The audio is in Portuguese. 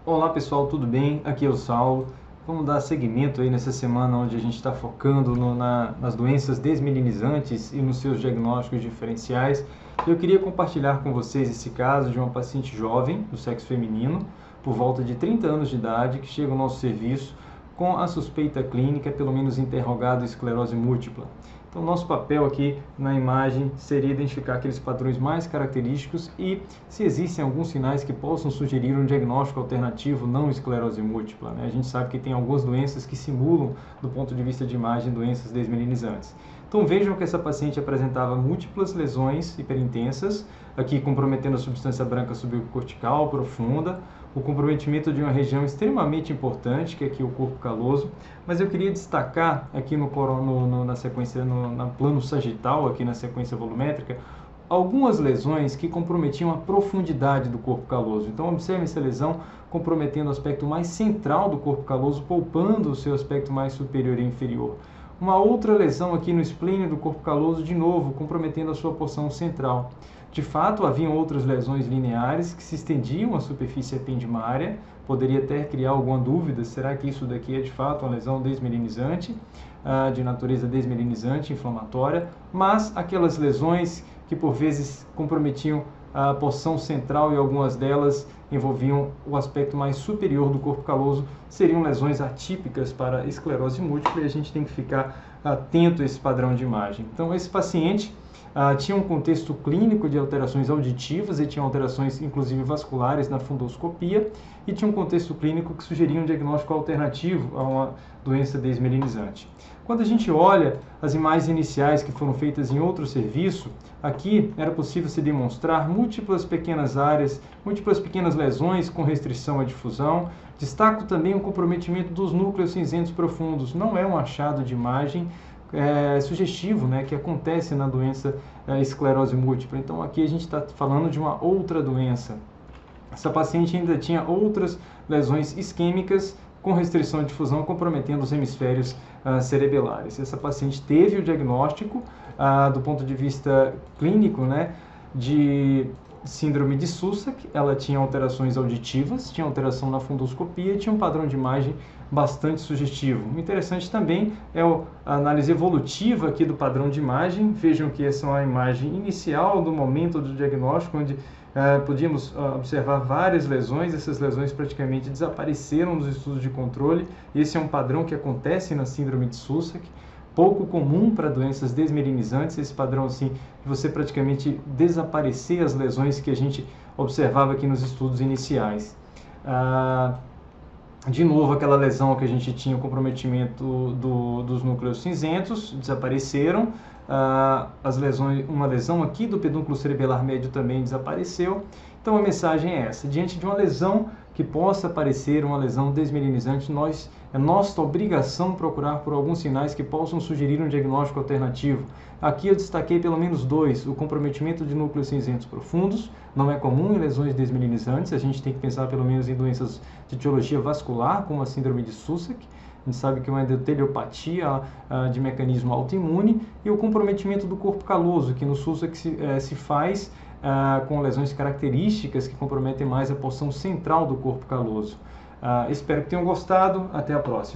Olá pessoal, tudo bem? Aqui é o Saulo. Vamos dar seguimento aí nessa semana onde a gente está focando nas doenças desmelinizantes e nos seus diagnósticos diferenciais. Eu queria compartilhar com vocês esse caso de uma paciente jovem, do sexo feminino, por volta de 30 anos de idade, que chega ao nosso serviço com a suspeita clínica, pelo menos interrogado, esclerose múltipla. Então, nosso papel aqui na imagem seria identificar aqueles padrões mais característicos e se existem alguns sinais que possam sugerir um diagnóstico alternativo não esclerose múltipla, né? A gente sabe que tem algumas doenças que simulam, do ponto de vista de imagem, doenças desmelinizantes. Então, vejam que essa paciente apresentava múltiplas lesões hiperintensas, aqui comprometendo a substância branca subcortical profunda, o comprometimento de uma região extremamente importante, que é aqui o corpo caloso, mas eu queria destacar aqui na sequência, no plano sagital, aqui na sequência volumétrica, algumas lesões que comprometiam a profundidade do corpo caloso. Então, observe essa lesão comprometendo o aspecto mais central do corpo caloso, poupando o seu aspecto mais superior e inferior. Uma outra lesão aqui no esplênio do corpo caloso, de novo, comprometendo a sua porção central. De fato, haviam outras lesões lineares que se estendiam à superfície ependimária. Poderia até criar alguma dúvida, será que isso daqui é de fato uma lesão desmelinizante, de natureza desmelinizante, inflamatória? Mas aquelas lesões que por vezes comprometiam a porção central e algumas delas envolviam o aspecto mais superior do corpo caloso, seriam lesões atípicas para esclerose múltipla e a gente tem que ficar atento a esse padrão de imagem. Então, esse paciente tinha um contexto clínico de alterações auditivas e tinha alterações, inclusive, vasculares na fundoscopia e tinha um contexto clínico que sugeria um diagnóstico alternativo a uma doença desmelinizante. Quando a gente olha as imagens iniciais que foram feitas em outro serviço, aqui era possível se demonstrar múltiplas pequenas áreas, múltiplas pequenas lesões com restrição à difusão. Destaco também o comprometimento dos núcleos cinzentos profundos. Não é um achado de imagem sugestivo, né, que acontece na doença esclerose múltipla. Então aqui a gente está falando de uma outra doença. Essa paciente ainda tinha outras lesões isquêmicas com restrição de difusão comprometendo os hemisférios cerebelares. Essa paciente teve o diagnóstico do ponto de vista clínico, né, de síndrome de Sussac. Ela tinha alterações auditivas, tinha alteração na fundoscopia e tinha um padrão de imagem bastante sugestivo. O interessante também é a análise evolutiva aqui do padrão de imagem. Vejam que essa é uma imagem inicial do momento do diagnóstico, onde podíamos observar várias lesões. Essas lesões praticamente desapareceram nos estudos de controle. Esse é um padrão que acontece na síndrome de Sussac, pouco comum para doenças desmelinizantes, esse padrão assim, de você praticamente desaparecer as lesões que a gente observava aqui nos estudos iniciais. De novo, aquela lesão que a gente tinha, o comprometimento dos núcleos cinzentos, desapareceram. Uma lesão aqui do pedúnculo cerebelar médio também desapareceu. Então a mensagem é essa: diante de uma lesão que possa parecer uma lesão desmelinizante, é nossa obrigação procurar por alguns sinais que possam sugerir um diagnóstico alternativo. Aqui eu destaquei pelo menos dois: o comprometimento de núcleos cinzentos profundos, não é comum em lesões desmelinizantes, a gente tem que pensar pelo menos em doenças de etiologia vascular, como a síndrome de Sussac. A gente sabe que é uma endoteliopatia de mecanismo autoimune, e o comprometimento do corpo caloso, que no Sussac se faz com lesões características que comprometem mais a porção central do corpo caloso. Espero que tenham gostado. Até a próxima.